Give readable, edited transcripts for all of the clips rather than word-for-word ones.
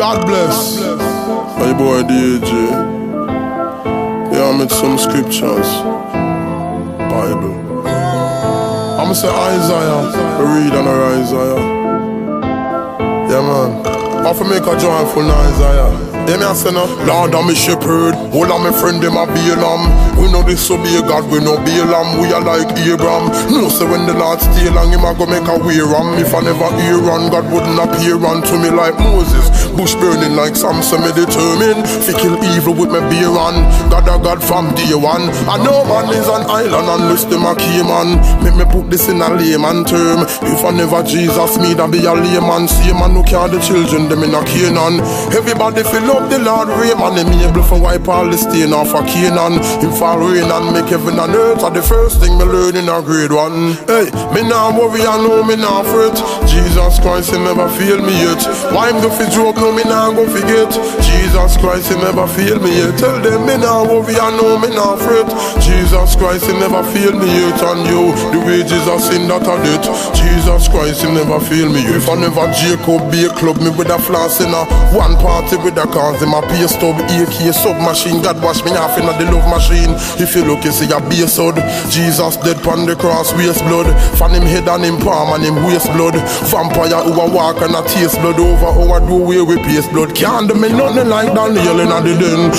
God bless. My boy DJ. Yeah, I met some scriptures. Bible. I'ma say Isaiah. Read on Isaiah. Yeah, man. I have to make a joyful Isaiah. Yeah, me a say no. Lord, I'm a shepherd. All of my friend, them a be a lamb. We know this so be a God, we know be a lamb. We are like Abraham. No, so when the Lord stay long, him a go make a way ram. If I never hear on, God wouldn't appear unto me like Moses. Bush burning like Samson, me determined to kill evil with my beer on. God a God from day one. I know man is an island unless them a key man. Make me put this in a layman term. If I never Jesus me, that be a layman. See man who care the children, them in a Canaan. Everybody feel up the Lord Raymond. Him able for wipe all the stain off a Canaan. Him fall rain and make heaven and earth. Are the first thing me learn in a grade 1. Hey, me nah worry, I know me nah fret. Jesus Christ, he never fail me yet. Why him do fi joke, no me nah go forget. Jesus Christ, he never fail me yet. Tell them me nah worry, I know me nah fret. Jesus Christ, he never fail me yet. And you, the wages of sin that I did. Jesus Christ, he never fail me yet. If I never Jacob be a club, me with a floss in a one party with a cause him a pay stub, AK submachine. God wash me off in a the love machine. If you look, you see a base hood. Jesus dead pon the cross, waste blood. Fan him head and him palm and him waste blood. Vampire who a walk and a taste blood over how I do away with paste blood. Can't do me nothing like Daniel in a the den.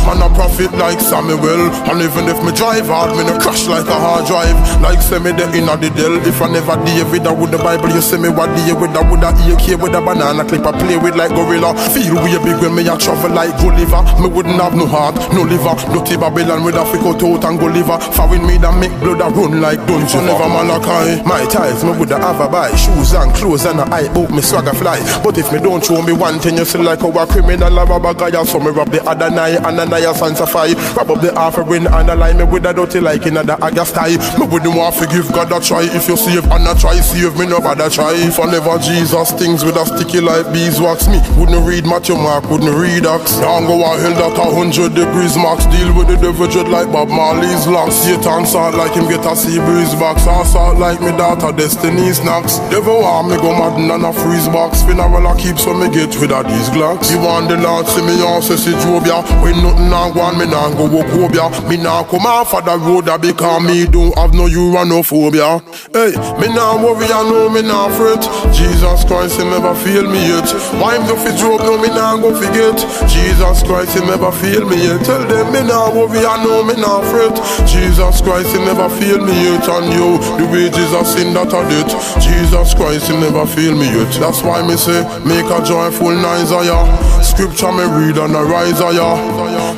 Man a prophet like Samuel. And even if me drive hard, me no crash like a hard drive. Like say me the in a the del. If I never David, I would the Bible. You say me what day with a would a AK with a banana clip. I play with like gorilla. Feel way big when me a travel like Gulliver. Me wouldn't have no heart, no liver. Dirty Babylon with a freak out and go liver. Found me that make blood a run like dungeon. Never Malachi. My ties, me woulda have a buy. Shoes and clothes and a eye book, me swagger fly. But if me don't show me one thing, you see like how a criminal a rob a guy. So me rob the other night and another sanctify. Rob up the offering and a lie me with a dirty like in the August tie. Me wouldn't want to give God a try. If you save and a try, save me no bother try. If I never Jesus, things with a sticky like beeswax. Me wouldn't read Matthew Mark, wouldn't read Acts. Don't go a hell that 100 degrees max. Deal with the devil dread like Bob Marley's locks. Satan salt like him get a sea breeze box. I salt like me daughter Destiny snacks. Devil want me go mad and a freeze box. Funeral I keep so me get with a these glocks. You want the Lord see me on say see Jobia. When nothing I want me nah go walk Obia. Me nah come off of the road that because me don't have no uranophobia. Hey, me nah worry I know me nah fret. Jesus Christ he never fail me yet. Why him do fi joke no me nah go forget. Jesus Christ he never fail me yet. Tell them me nah worry I know me nah fret. Jesus Christ he never fail me yet. And you, the wages of sin that I did. Jesus Christ he never fail me yet. That's why me say make a joyful Isaiah. Scripture me read on a Isaiah.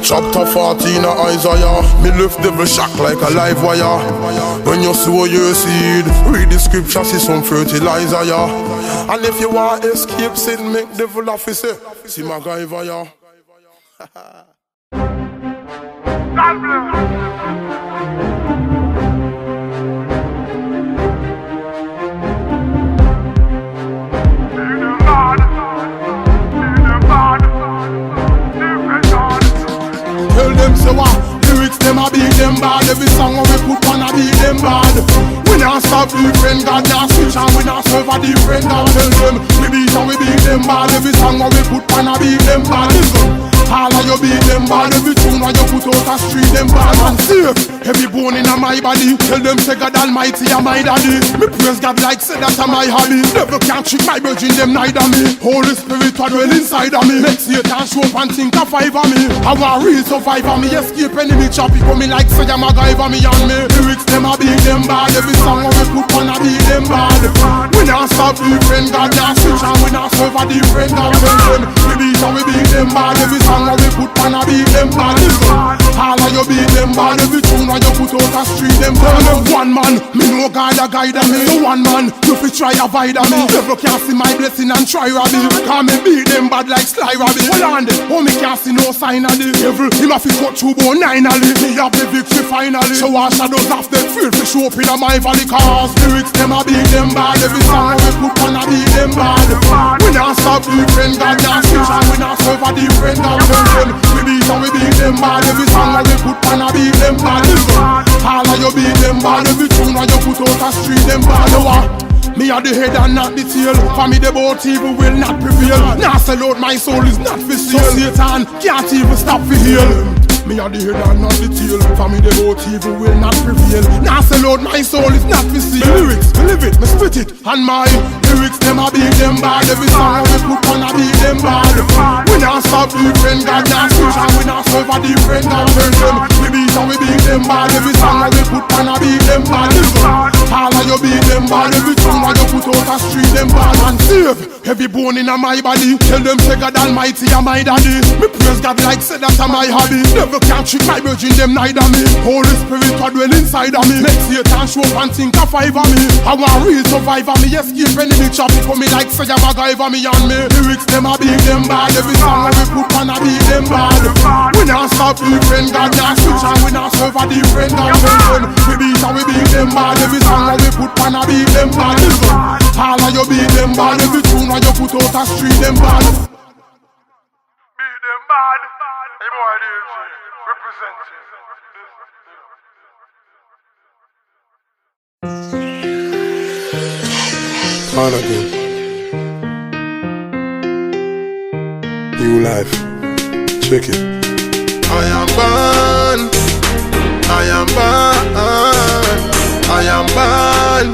Chapter 14 of Isaiah. Me lift devil shock like a live wire. When you sow your seed, read the scripture, see some fertilizer, yeah. And if you want escape sin, make devil officer. See my guy via. God bless. Tell them say what? Lyrics them a beat them bad. Every song we put on a beat them bad. We not stop different God, not switch and we not serve a different God. Tell them we beat and we beat them bad. Every song we put on a beat them bad. Listen. All of you beat them bad. Every tune when you put out a street them bad. And safe, every bone in my body. Tell them say God Almighty am my daddy. Me praise God like say that's my hobby. Never can't trick my virgin them neither me. Holy Spirit what dwell inside of me. Make Satan show up and think of five of me. I want real survivor me. Escape enemy choppy coming like say I'm a guy for me and me. Lyrics them a beat them bad. Every song we put on a beat them bad. We not stop different God, not switch and we not serve a different God. We beat and we beat them bad. Every song we put on a beat them bad. All of you beat them bad. Every tune when you put out a street them bad. One man, me no God a guide me. So one man, you fi try avoid me. Never can see my blessing and try rob me. Cause me beat them bad like Sly Robbie. Hold on there, oh me can't see no sign of the devil. Him a fi cut through bone finally. Me have the victory finally. So our shadows have them feel fi show up in my valley. Cause lyrics them a beat them bad. Every song we put on a beat them bad. We not stop different God, not switch and we not serve a different God. We beat and we beat them bad. Every song we put on a beat them bad. All of you beat them bad. Every tune when you put out a street them bad. Me are the head and not the tail. For me the both evil will not prevail. Now sell out my soul is not for sale. So Satan can't even stop for heal. Me are the head and not the tail. For me the both evil will not prevail. Now sell out my soul is not for sale. The lyrics, me live it, me spit it. And my lyrics, them a beat them bad. Every song we put on a beat them bad. We not stop different God, not switch. And we not serve a different God. Turn them, we beat and we beat them bad. Every song we put on a beat them bad. All of you beat them bad. Every tune that you put out a street them bad. And save every bone in my body. Tell them say God Almighty and my daddy. Me praise God like say that's my hobby. Never can trick my virgin them neither me. Holy Spirit what dwell inside of me. Make Satan show up and think a five of me. I want real survivor me. Escape enemy traffic for me like say I'm a guy for me and me. Lyrics them a beat them bad. Every song we put on a beat them bad. We not stop different God, not switch and we not serve a different God. We beat and we beat them bad. Every song we put on a beat them bad. All of you beat them bad. Every tune that you put out a street them bad. Beat them bad. Hey boy, DJ, representing. On again. New life. Check it. I am born. I am born. I am born.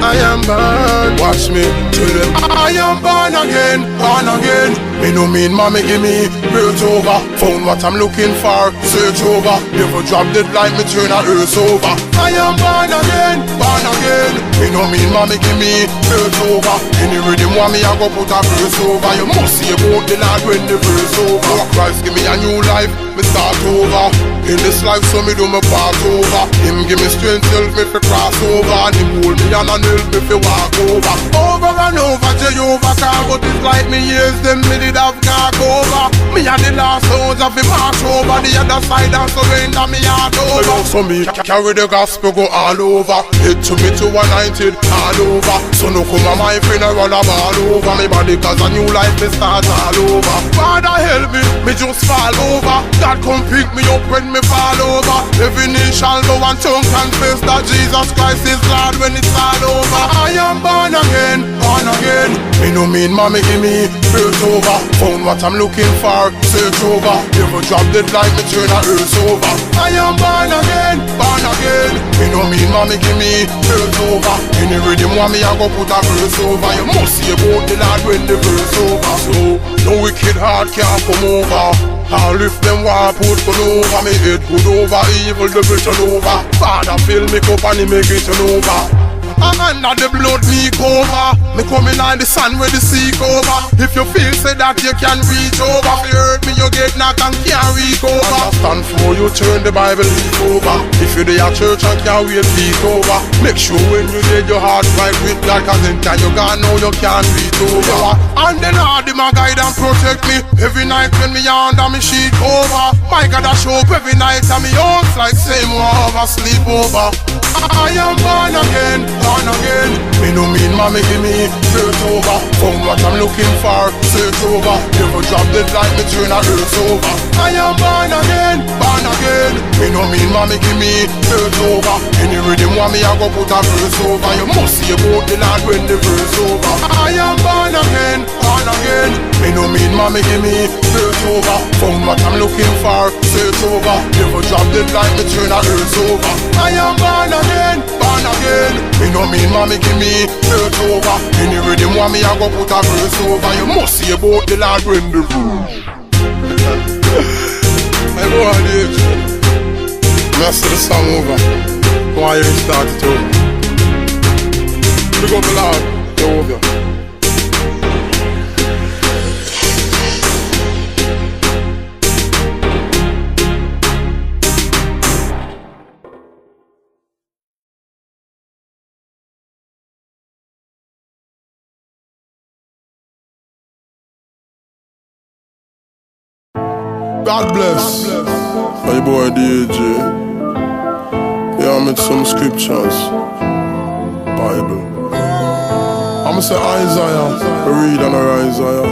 I am born. Watch me tell them I am born again, born again. Me no mean mommy give me birth over. Found what I'm looking for, search over. Never drop dead like me turn a earth over. I am born again, born again. Me no mean mommy give me birth over. Any rhythm want me I go put a verse over. You must see about the Lord when the verse over. Christ give me a new life, me start over. In this life so me do me part over. Him give me strength, help me fi cross over. And him hold me and help me fi walk over. Over and over Jehovah car, but it's like me years them me did have car over. Me and the last souls of the march over. The other side and surrender me heart over. So me carry the gospel go all over. Hit to me to 190 all over. So no come on my funeral I'm all over me body cause a new life me start all over. Father help me just fall over. God come pick me up when me fall over. Every knee shall go and tongue confess that Jesus Christ is Lord when it's all over. I am born again, born again. Me no mean mommy give me birth over. Found what I'm looking for, search over. Never drop dead like me turn a earth over. I am born again, born again. Me no mean mommy give me birth over. Any rhythm want me I go put a verse over. You must see about the Lord when the verse over. So no wicked heart can't come over. I'll lift them war put gun over. Me head good over, evil devil turn over. Father fill me cup and he make it turn over. I'm under the blood leak over. Me coming on the sun where the sea over. If you feel say that you can reach over, if you hurt me you get knocked and can't reach over. Understand for you turn the Bible leaf over. If you dey at church and can't wait leak over. Make sure when you dead your heart right with God, cause then can you gone know you can't reach over. And then all the my guide and protect me. Every night when me under me sheet over. My God I show up every night and me own like same over sleep over. I am born again, born again. Me no mean mommy give me birth over. Found what I'm looking for, search over. Never drop dead like me turn a earth over. I am born again, born again. Me no mean mommy give me birth over. Any rhythm want me I go put a verse over. You must see about the Lord when the verse over. I am born again, born again. Me no mean mommy give me birth over. Found what I'm looking for, search over. Never drop dead like me turn a earth over. I am born again, born again. Me no mean mommy give me birth over. Any rhythm want me I go put a verse over. You must see about the Lord when the verse. I go on it. Mess the song over. Go on here and start it over. Big up the Lord, go over. God bless. Hey boy DJ. Yeah, I made some scriptures. Bible. I'ma say Isaiah. Read on Isaiah.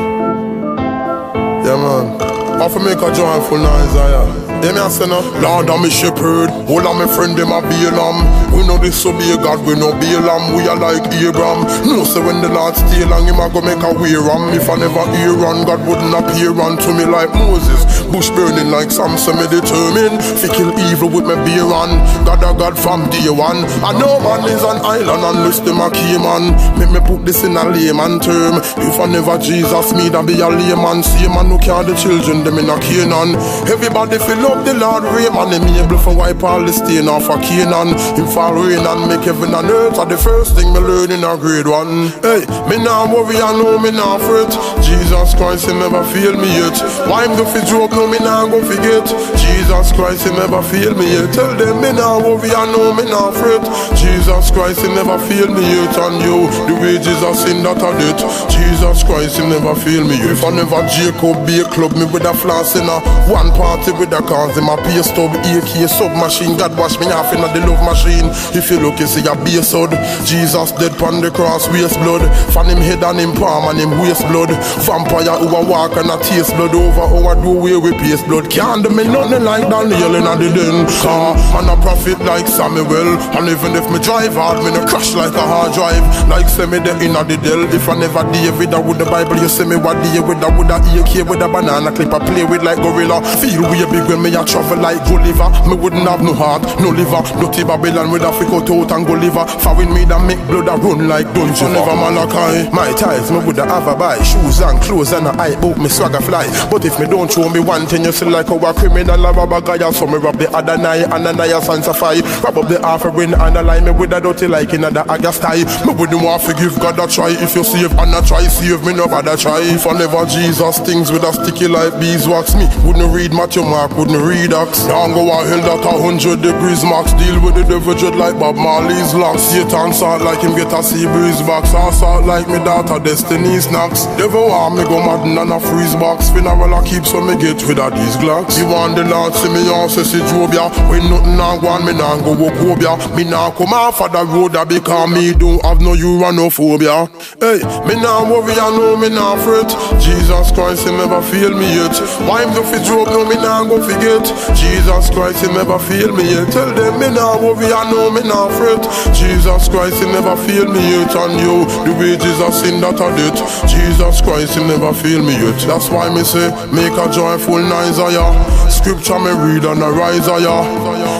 Yeah man. I have to make a joyful Isaiah. Yeah, me a say no. Lord, I'm a shepherd. All of my friend, them a be a lamb. We know this so be a God, we know be a lamb. We are like Abraham. No, so when the Lord stay long, him a go make a way ram. If I never hear run, God wouldn't appear unto me like Moses. Bush burning like Samson, me determined. Fi kill evil with me beer on. God a God from day one. I know man is an island unless them a key man. Make me put this in a layman term. If I never Jesus me, that be a layman. See man who carry the children, them in a Canaan. Everybody fill up the Lord Raymond. Him able for wipe all the stain off a Canaan. Him fall rain and make heaven and earth. Are the first thing me learn in a grade 1. Hey, me nah worry, I know me nah fret. Jesus Christ, he never fail me yet. Why him do fi joke, no me nah go forget. Jesus Christ, he never fail me yet. Tell them me nah worry, I know me nah fret. Jesus Christ, he never fail me yet. And you, the wages of sin that I did. Jesus Christ, he never fail me yet. If I never Jacob be a club, me with a floss in a one party with a cars in my peer stub, AK submachine. God wash me off in a the love machine. If you look, you see a base hood. Jesus dead pon the cross, waste blood. Fan him head and him palm and him waste blood. Vampire who a walk and a taste blood over. How I do away with paste blood. Can't do me nothing like Daniel in the den. Car and a prophet like Samuel. And even if me drive hard, me no crash like a hard drive. Like say me the in the Dell. If I never David, I would the Bible. You say me what day with a AK with a banana clip. I play with like gorilla. Feel way big when me a travel like Gulliver. Me wouldn't have no heart, no liver. Dirty Babylon with a freak out and go liver. Found me that make blood a run like dungeon. Never Malachi. My ties, me woulda have a buy. Shoes and clothes and a eye book, me swagger fly. But if me don't show me one thing, you see like how a criminal a rob a guy. So me rob the other night and another sanctify. Rob up the offering and a line me with a dirty like in the August tie. Me wouldn't want to give God a try. If you save and a try, save me no bother try. If I never Jesus things with a sticky like beeswax, me wouldn't read Matthew Mark, wouldn't read Acts. Now go a hell that 100 degrees max. Deal with the devil dread like Bob Marley's locks. Satan salt like him get a sea breeze box. I salt like me daughter Destiny snacks. Devil want me go mad and a freeze box. Funeral I keep so me get rid of these glocks. You want the Lord see me on say see Jobia. When nothing nah go on me nah go walk Obia. Me nah come off of the road because me don't have no uranophobia. Hey, me nah worry I know me nah fret. Jesus Christ he never fail me yet. Why him do fi joke no me nah go forget. Jesus Christ he never fail me yet. Tell them me nah worry I know me nah fret. Jesus Christ he never fail me yet. And you, the wages of sin that I did. Jesus Christ he never fail me yet. That's why me say make a joyful noise ya. Scripture me read and a rise ya.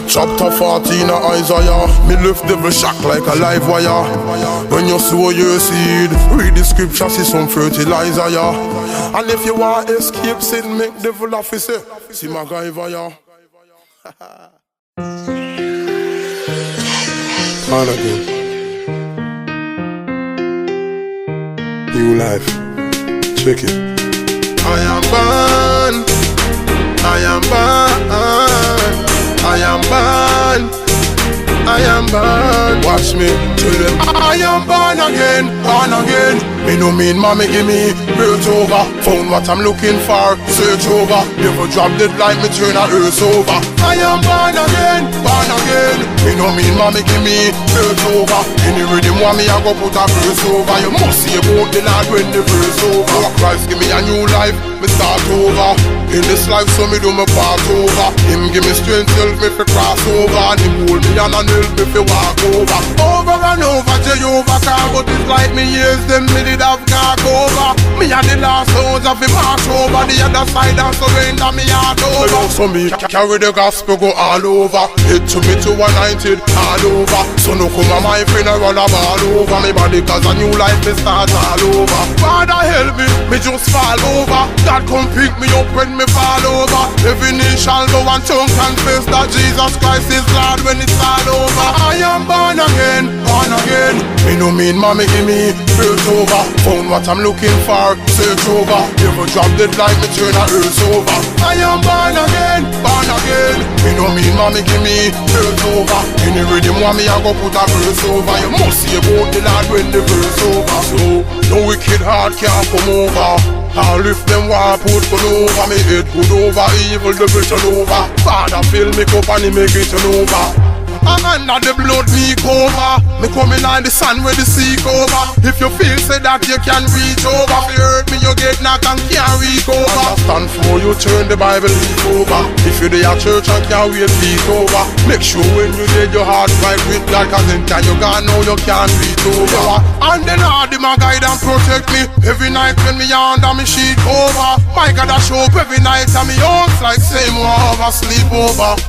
Chapter 14 of Isaiah. Me lift devil shock like a live wire. When you sow your seed, read the scripture, see some fertilizer ya. And if you want escape sin, make devil officer. See my guy via. On again. New life. Check it. I am born. I am born. I am born. I am born. Watch me, tell them I am born again, born again. Me no mean mommy give me birth over. Found what I'm looking for, search over. Never drop dead like me turn a earth over. I am born again, born again. Me no mean mommy give me birth over. Any rhythm want me I go put a verse over. You must see about the Lord when the verse over. Christ give me a new life, me start over. In this life so me do me part over. Him give me strength, help me fi cross over. And him hold me and help me fi walk over. Over and over Jehovah car. But it's like me years them me did have car over. Me and the last house of him march over. The other side and surrender me heart over. So me carry the gospel go all over. Head to me to anointed all over. So no come on my funeral a ball over me body. Cause a new life me start all over. Father help me just fall over. God come pick me up when me fall over. Every knee shall go and tongue confess that Jesus Christ is Lord when it's all over. I am born again, born again. Me no mean mommy give me birth over. Found what I'm looking for, search over. Never drop dead like me turn a earth over. I am born again, born again. Me no mean mommy give me birth over. Any rhythm want me I go put a verse over. You must see about the Lord when the verse over. So no wicked heart can't come over. I'll lift them while I put good over. Me head good over, evil devil turn over. Father fill me cup and he make it turn over. And under the blood leak over. Me coming on the sun where the sea over. If you feel say that you can reach over, if you hurt me you get knocked and can't reach over. Understand for you turn the Bible leaf over. If you're there at church and can't wait leak over. Make sure when you dead your heart right with God, cause then can you gone now you can't reach over. And then all the my guide and protect me. Every night when me under me sheet over. My God I show up every night and me house like same over sleep over.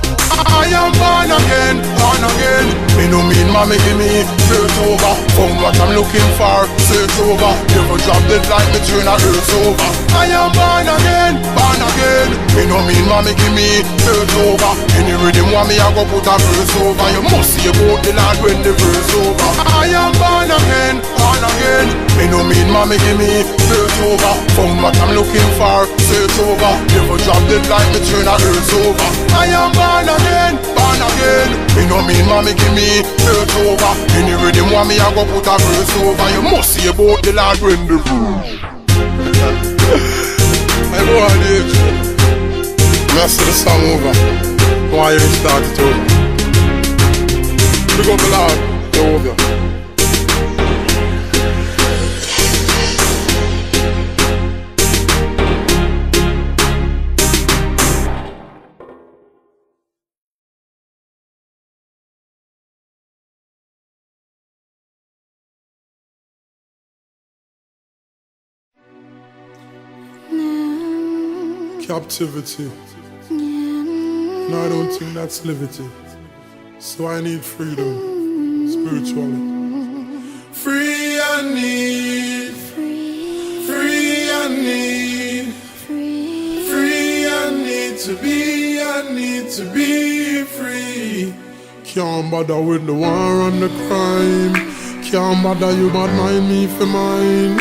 I am born again, born again. Me no mean mommy give me search over. Found what I'm looking for, search over. Never drop dead like me turn a earth over. I am born again, born again. Me no mean mommy give me search over. Any rhythm want me I go put a verse over. You must see about the Lord when the verse over. I am born again, born again. Me no mean mommy give me search over. Found what I'm looking for, search over. Never drop dead like me turn a earth over. I am born again, born again. Me no mean mommy give me search over. Any rhythm want me I go put a verse over. You must see about the Lord when the verse. I go on it. I see the song over. Why you start it over? Big up the Lord, you're over. Captivity. No, I don't think that's liberty. So I need freedom, spiritually. Free I need, free I need, free I need to be free. Can't bother with the war and the crime. Can't bother you but mind me for mine.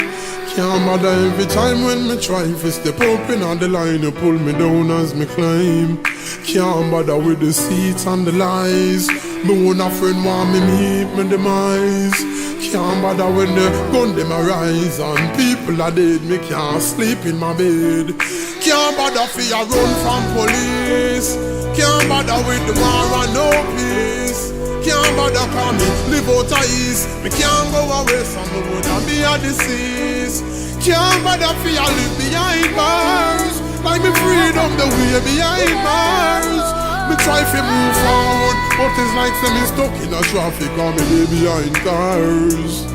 Can't bother every time when me try to step up in on the line. You pull me down as me climb. Can't bother with the seats and the lies. Me own a friend want me meet me demise. Can't bother when the gun them arise and people are dead. Me can't sleep in my bed. Can't bother for you run from police. Can't bother with the war and no peace. Can't bother call me live out of east. Me can't go away from the wood and be a disease. Can't bother for you live behind bars. Like me freedom the way behind bars. Me try to move forward, but it's like say me stuck in a traffic or me lay behind cars.